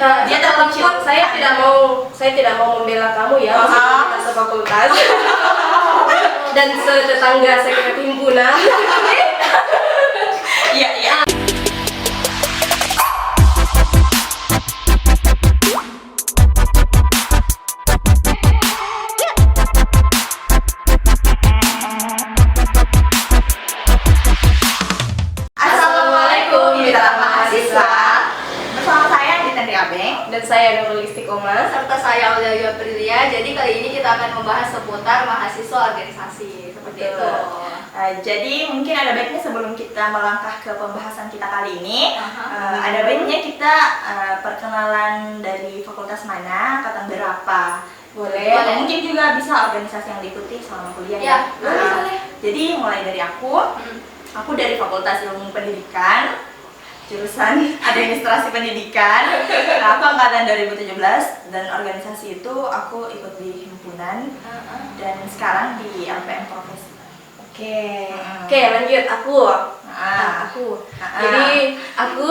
Dia terpencil. Saya tidak mau membela kamu ya, meskipun kita sefakultas dan setetangga sekret himpunan. Iya, iya. Assalamualaikum mitra mahasiswa. Bersama saya Dita Abeng Dan saya Nurul Istiqomah. serta saya Aulia Aprilia. Jadi kali ini kita akan membahas seputar mahasiswa organisasi seperti itu. Jadi mungkin ada baiknya sebelum kita melangkah ke pembahasan kita kali ini, ada baiknya kita perkenalan dari fakultas mana, angkatan berapa. Boleh. Mungkin juga bisa organisasi yang diikuti selama kuliah ya. Boleh. Jadi mulai dari aku dari Fakultas Ilmu Pendidikan, jurusan Administrasi Pendidikan. Nah, aku angkatan 2017 dan organisasi itu aku ikut di himpunan dan sekarang di LPM Profesi. Oke, lanjut aku. Jadi aku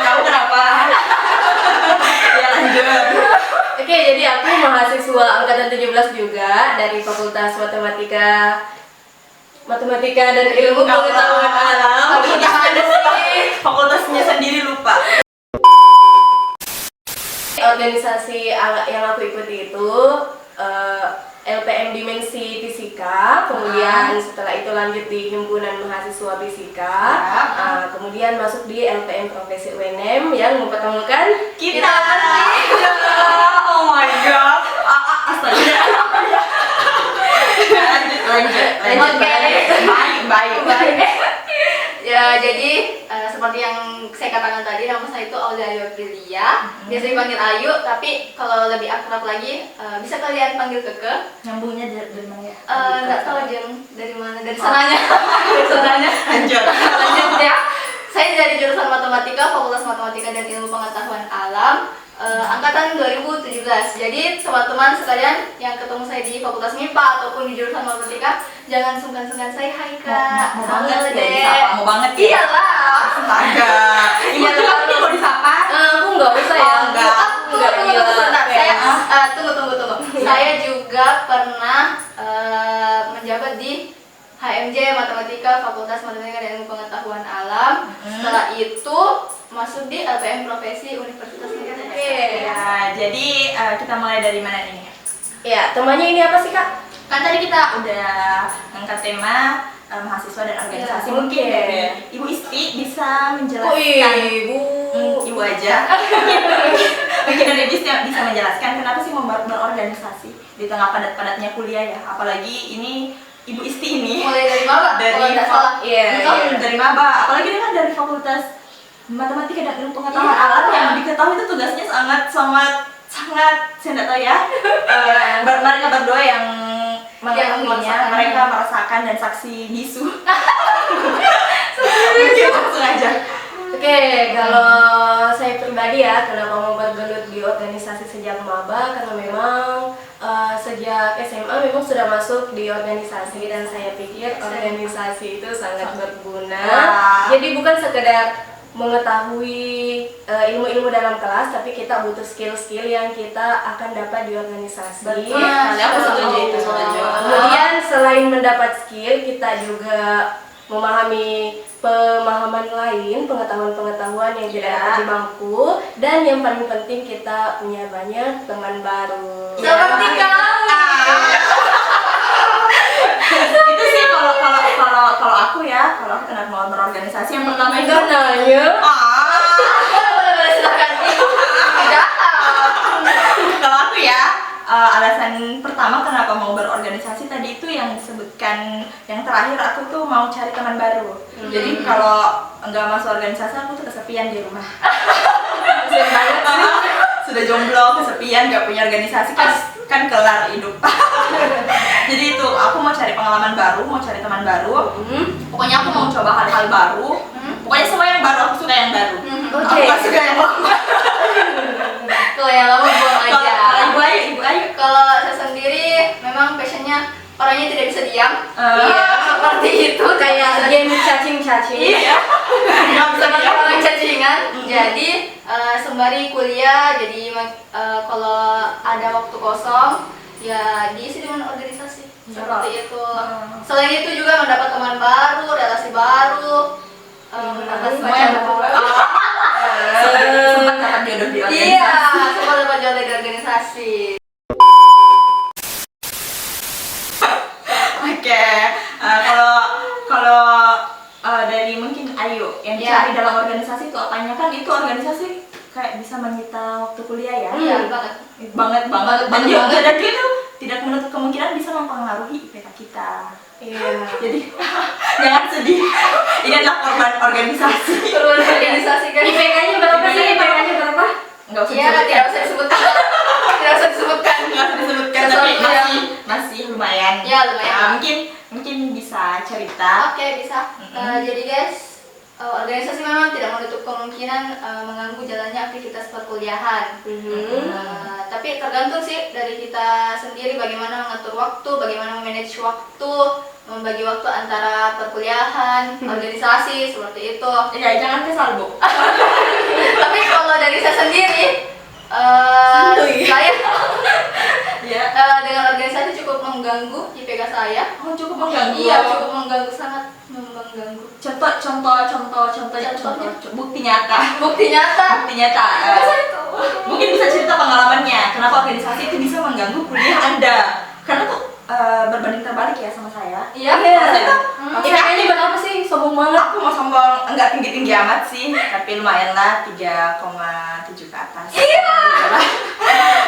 Kamu kenapa? Ya lanjut. Oke, jadi aku mahasiswa angkatan 17 juga dari Fakultas Matematika dan Ilmu Pengetahuan Alam. Fakultasnya sendiri lupa. Organisasi yang aku ikuti itu LPM Dimensi Fisika, kemudian setelah itu lanjut di Himpunan Mahasiswa Fisika, kemudian masuk di LPM Profesi UNM yang mempertemukan Kita. Oh my god. Astaga. Lanjut. Baik. Ya, jadi seperti yang saya katakan tadi, nama saya itu Aulia Aprilia. Biasa dipanggil Ayu, tapi kalau lebih akrab lagi bisa kalian panggil Keke. Nyambungnya dari mana ya? Nggak tahu dari mana, dari sananya. Dari sananya. Lanjut ya. Saya dari jurusan Matematika, Fakultas Matematika dan Ilmu Pengetahuan Alam, angkatan 2017. Jadi teman-teman sekalian yang ketemu saya di Fakultas MIPA ataupun di jurusan Matematika, jangan sungkan-sungkan saya, hai kak. Mau banget deh. disapa, mau banget ya? Iyalah. Astaga. Iya tuh kamu mau disapa? aku nggak usah ya. Tunggu. Saya juga pernah menjabat di HMJ Matematika, Fakultas Matematika dan Ilmu Pengetahuan Alam. Setelah itu masuk di LPM Profesi Universitas Negara. Ya, jadi kita mulai dari mana nih? Ya, temanya ini apa sih kak? Kan tadi kita udah angkat tema mahasiswa dan organisasi. Mungkin dari Ibu Isti bisa menjelaskan. Ibu aja. Mungkin dari Ibu Isti bisa menjelaskan kenapa sih mau berorganisasi di tengah padat-padatnya kuliah ya. Apalagi ini Ibu Isti ini Mulai dari maba? dari maba. Apalagi dia kan dari Fakultas Matematika dan Ilmu Pengetahuan Alam yang diketahui itu tugasnya sangat saya nggak tahu ya. Mereka berdua yang mengetahuinya, mereka merasakan dan saksi bisu. Mungkin langsung aja. Oke, kalau saya pribadi ya, kenapa mau bergelut di organisasi sejak maba, karena memang sejak SMA memang sudah masuk di organisasi dan saya pikir organisasi itu sangat berguna. Jadi bukan sekedar mengetahui ilmu-ilmu dalam kelas, tapi kita butuh skill-skill yang kita akan dapat di organisasi. Aku setuju itu. Kemudian selain mendapat skill, kita juga memahami pemahaman lain, pengetahuan-pengetahuan yang tidak dapat di bangku, dan yang paling penting kita punya banyak teman baru. Seperti kamu. Itu sih kalau aku ya, kalau aku kenapa mau berorganisasi yang pertama itu nanya. Boleh, silakan. Kalau aku ya, alasan pertama kenapa mau berorganisasi tadi itu yang disebutkan yang terakhir, aku tuh mau cari teman baru. Jadi kalau nggak masuk organisasi aku tuh kesepian di rumah. Kasian banget sih. Sudah jomblo, kesepian, nggak punya organisasi kan kelar hidup. Jadi itu aku mau cari pengalaman baru, mau cari teman baru. Pokoknya aku mau coba hal-hal baru. Pokoknya semua yang baru, aku suka yang baru. Aku nggak suka yang lama. Kalau yang lama buang aja. Kalau Ibu Ayu. Kalau saya sendiri memang passionnya orangnya tidak bisa diam. Iya. seperti itu kayak game cacing-cacing. Iya. Nggak bisa sebagai diam. orang cacingan. Jadi sembari kuliah, jadi kalau ada waktu kosong ya diisi dengan organisasi seperti itu. Selain itu juga mendapat teman baru, relasi baru, mendapat Semua yang pacar baru. sempat dapat jodoh di organisasi. Iya, semua dapat jodoh di organisasi. Oke, kalau kalau dari mungkin Ayu yang Iya. dicari dalam organisasi itu apanya, kan itu organisasi kayak bisa menyita waktu kuliah ya. Iya, banget. banget Banget dan banget. juga dan itu tidak menutup kemungkinan bisa mempengaruhi IPK kita. Iya. Jadi jangan sedih, ini adalah korban organisasi. Perlu organisasi kan. IPK-nya berapa sih? IPK-nya berapa? Nggak usah Iya, tidak usah disebutkan. Tidak usah disebutkan. nggak usah disebutkan, Sesuatu tapi yang- masih lumayan. Ya, lumayan. Mungkin bisa cerita. Oke, bisa. Jadi guys, organisasi memang tidak menutup kemungkinan mengganggu jalannya aktivitas perkuliahan. Tapi tergantung sih dari kita sendiri bagaimana mengatur waktu, bagaimana memanage waktu, membagi waktu antara perkuliahan, organisasi seperti itu. Ya jangan kesal Bu. Tapi kalau dari saya sendiri, Santuy. saya Ya. dengan organisasi cukup mengganggu IPK saya. Oh, cukup mengganggu. Iya, cukup mengganggu, sangat mengganggu. Contohnya, bukti nyata. Bukti nyata. Bukti nyata. Mungkin bisa cerita pengalamannya, kenapa organisasi itu bisa mengganggu kuliah Anda? Karena tuh berbanding terbalik ya sama saya. Iya. Saya tuh IPK-nya berapa sih? Sombong banget. aku mau sombong, enggak tinggi-tinggi amat sih, tapi lumayan lah 3,7 ke atas. Iya.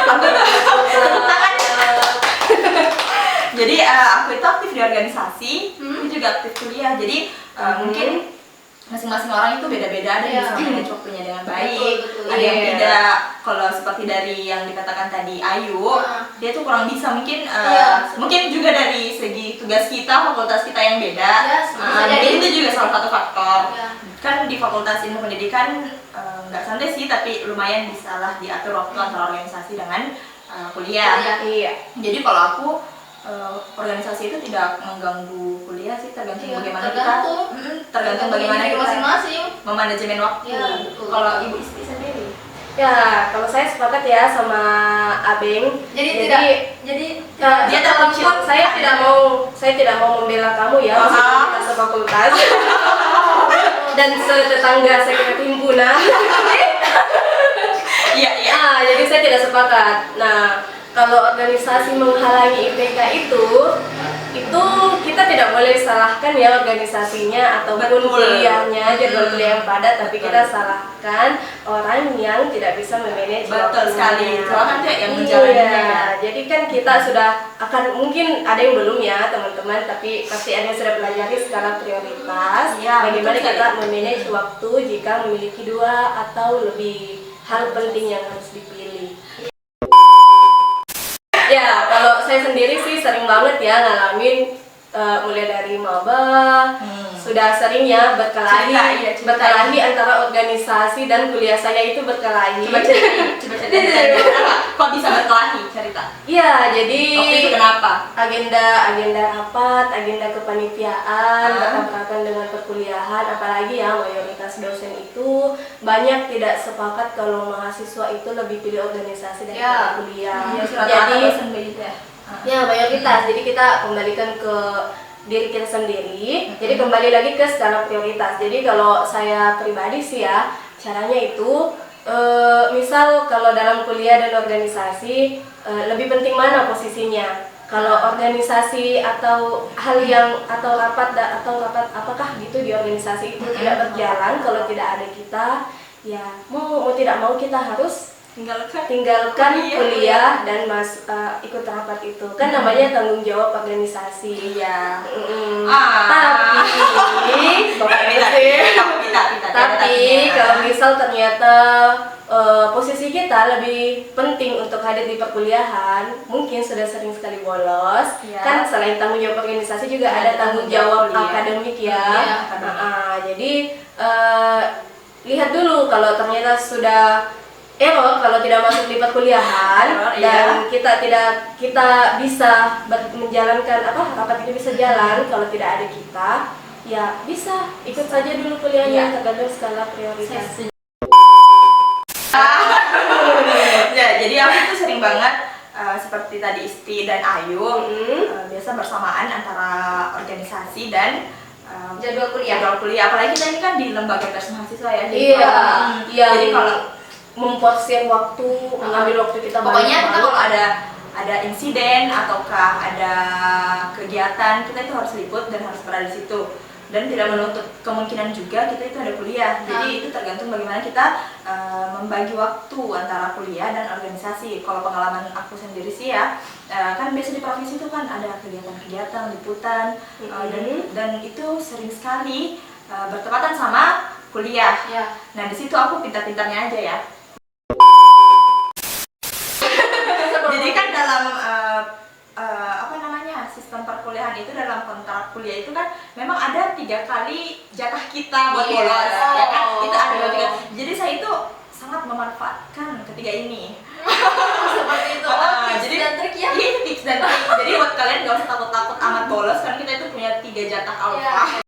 Aku tepuk tangan. Jadi aku itu aktif di organisasi, itu juga aktif kuliah. Jadi mungkin masing-masing orang itu beda-beda, ada yang Iya. bisa manage waktunya dengan baik, Betul, ada yang iya. tidak. Kalau seperti dari yang dikatakan tadi Ayu, dia tuh kurang bisa, mungkin Iya. mungkin juga dari segi tugas kita, fakultas kita yang beda. Iya, bisa jadi. Jadi itu juga salah satu faktor. Iya. Kan di Fakultas Ilmu Pendidikan nggak santai sih, tapi lumayan bisa lah diatur waktu antara organisasi dengan kuliah. Iya. Jadi kalau aku organisasi itu tidak mengganggu kuliah sih, tergantung Iya, bagaimana tergantung. kita tergantung bagaimana individu kita masing-masing. memanajemen waktu. Iya, betul. Kalau Ibu Isti sendiri, Ya, kalau saya sepakat ya sama Abeng. Jadi Dia terkecil. Saya tidak mau membela kamu ya, meskipun kita sefakultas dan setetangga sekret himpunan. iya. Jadi saya tidak sepakat. Nah, kalau organisasi menghalangi IPK itu kita tidak boleh salahkan ya organisasinya ataupun Betul. kuliahnya, jadwal kuliah yang padat, tapi Betul. kita salahkan orang yang tidak bisa memanage Betul waktunya. sekali. Soalnya kan yang menjalannya ya. Iya, jadi kan kita sudah akan, mungkin ada yang belum ya teman-teman, tapi pasti ada yang sudah pelajari skala prioritas. Iya, Bagaimana betul kita sekali. memanage waktu jika memiliki 2 atau lebih hal penting yang harus dipilih. Ya, kalau saya sendiri sih sering banget ya ngalamin mulai dari maba, sudah sering ya berkelahi, Cerita. berkelahi antara organisasi dan kuliah saya itu berkelahi. Coba cerita. Kok bisa berkelahi? Cerita. Iya, jadi Waktu itu kenapa? agenda rapat, agenda kepanitiaan, Ah. bertabrakan dengan perkuliahan, apalagi ya mayoritas dosen itu banyak tidak sepakat kalau mahasiswa itu lebih pilih organisasi daripada Ya. kuliah. Ya, Jadi dosen begitu ya. ya mayoritas, jadi kita kembalikan ke diri kita sendiri. Jadi kembali lagi ke skala prioritas. Jadi kalau saya pribadi sih ya, caranya itu misal kalau dalam kuliah dan organisasi lebih penting mana posisinya? Kalau organisasi atau hal yang atau rapat apakah gitu di organisasi itu tidak berjalan kalau tidak ada kita, ya mau tidak mau kita harus tinggalkan kuliah dan ikut rapat itu, kan namanya tanggung jawab organisasi. Iya. Tapi kalau misal ternyata posisi kita lebih penting untuk hadir di perkuliahan, mungkin sudah sering sekali bolos. Iya. Kan selain tanggung jawab organisasi juga ada tanggung jawab akademik ya. Jadi lihat dulu kalau ternyata sudah error kalau tidak masuk di perkuliahan Error, dan kita bisa menjalankan rapat ini bisa jalan kalau tidak ada kita, ya bisa ikut saja dulu kuliahnya tergantung skala prioritas. Ya, jadi aku tuh sering banget seperti tadi Isti dan Ayu biasa bersamaan antara organisasi dan Jadwal kuliah. Apalagi kita ini kan di lembaga pers mahasiswa ya. Jadi Iya, jadi kalau memporsir waktu, mengambil waktu kita pokoknya banyak kita kalau ada insiden ataukah ada kegiatan, kita itu harus liput dan harus berada di situ. Dan tidak menutup kemungkinan juga kita itu ada kuliah. Jadi itu tergantung bagaimana kita membagi waktu antara kuliah dan organisasi. Kalau pengalaman aku sendiri sih ya, kan biasa di provinsi itu kan ada kegiatan-kegiatan, liputan, dan itu sering sekali bertepatan sama kuliah. Nah di situ aku pintar-pintarnya aja ya. Jadi kan dalam sistem perkuliahan itu, dalam kontrak kuliah itu kan memang ada 3 kali jatah kita buat bolos, ya kan? Kita ada 3. Jadi saya itu sangat memanfaatkan ketiga ini. Seperti itu. Jadi dan trik ya. Iya, itu tips dan trik. Jadi buat kalian gak usah takut-takut amat bolos karena kita itu punya 3 jatah alfa.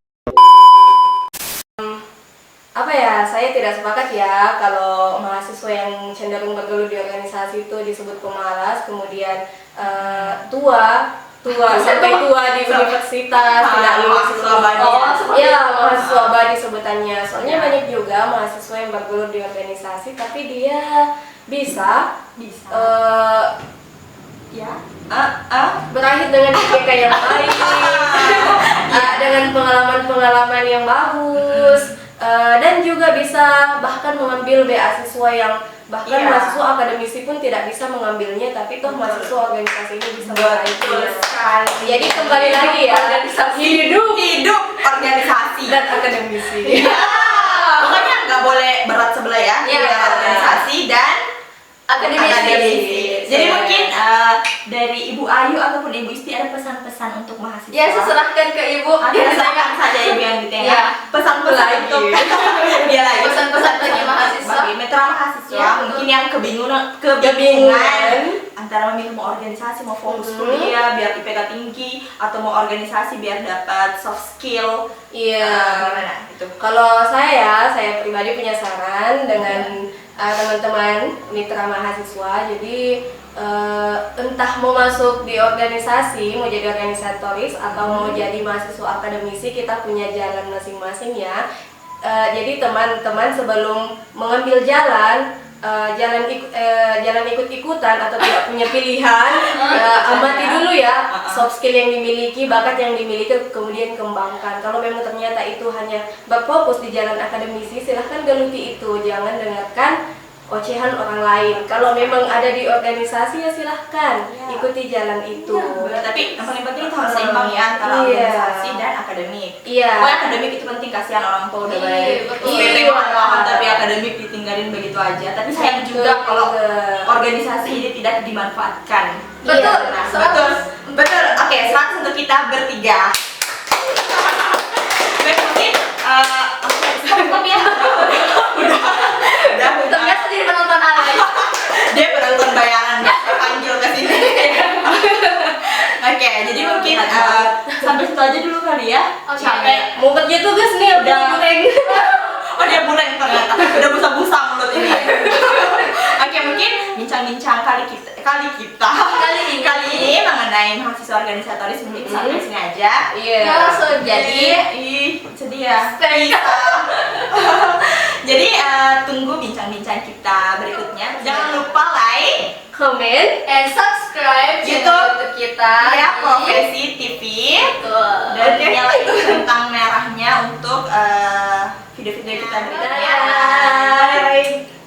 Saya tidak sepakat ya kalau mahasiswa yang cenderung bergelut di organisasi itu disebut pemalas, kemudian tua sampai tua di universitas, tidak lulus abadi. Mahasiswa abadi sebutannya. Soalnya banyak juga mahasiswa yang bergelut di organisasi tapi dia bisa berakhir dengan IPK yang baik, dengan pengalaman-pengalaman yang bagus, dan juga bisa bahkan mengambil beasiswa yang bahkan mahasiswa akademisi pun tidak bisa mengambilnya, tapi toh mahasiswa organisasi ini bisa meraihnya. Jadi kembali lagi ya, hidup organisasi dan akademisi. Pokoknya nggak boleh berat sebelah ya, organisasi dan akademisi. Jadi mungkin dari Ibu Ayu ataupun Ibu Isti ada pesan-pesan untuk mahasiswa. Ya, saya serahkan ke Ibu. Silakan saja Ibu yang ditanya. Pesan-pesan untuk dia lagi. Pesan-pesan bagi mahasiswa. Bagi mitra mahasiswa mungkin yang kebingungan antara memilih mau organisasi, mau fokus kuliah biar IPK tinggi, atau mau organisasi biar dapat soft skill. Gimana itu? Kalau saya pribadi punya saran dengan teman-teman mitra mahasiswa. Jadi entah mau masuk di organisasi, mau jadi organisatoris atau mau jadi mahasiswa akademisi, kita punya jalan masing-masing ya. Jadi teman-teman sebelum mengambil jalan ikut-ikutan atau tidak punya pilihan, amati dulu ya soft skill yang dimiliki, bakat yang dimiliki, kemudian kembangkan. Kalau memang ternyata itu hanya berfokus di jalan akademisi, silahkan geluti itu, jangan dengarkan ocehan orang lain. Kalau memang ada di organisasi ya silahkan ikuti jalan itu. Tapi yang paling penting itu harus seimbang ya antara organisasi dan akademik. Pokoknya akademik itu penting, kasihan orang tua udah baik. Tapi akademik ditinggalin begitu aja. Tapi sayang juga kalau organisasi ini tidak dimanfaatkan. Betul. Betul. Oke, 100 untuk kita bertiga. Mungkin stop ya. Udah. Ternyata jadi penonton alay. Dia penonton bayaran panggil ke sini. Oke, jadi mungkin sampai situ aja dulu kali ya. Capek. Mau kerja tugas nih udah buleng. Oh, dia buleng ternyata. Udah busa-busa mulut ini. Oke, mungkin bincang-bincang kali ini mengenai mahasiswa organisatoris mungkin sampai sini aja. Jadi sedih ya. Jadi tunggu bincang-bincang kita berikutnya. Jangan lupa like, comment, and subscribe YouTube kita ya, Profesi TV. Dan nyalain centang merahnya untuk video-video kita berikutnya. Bye.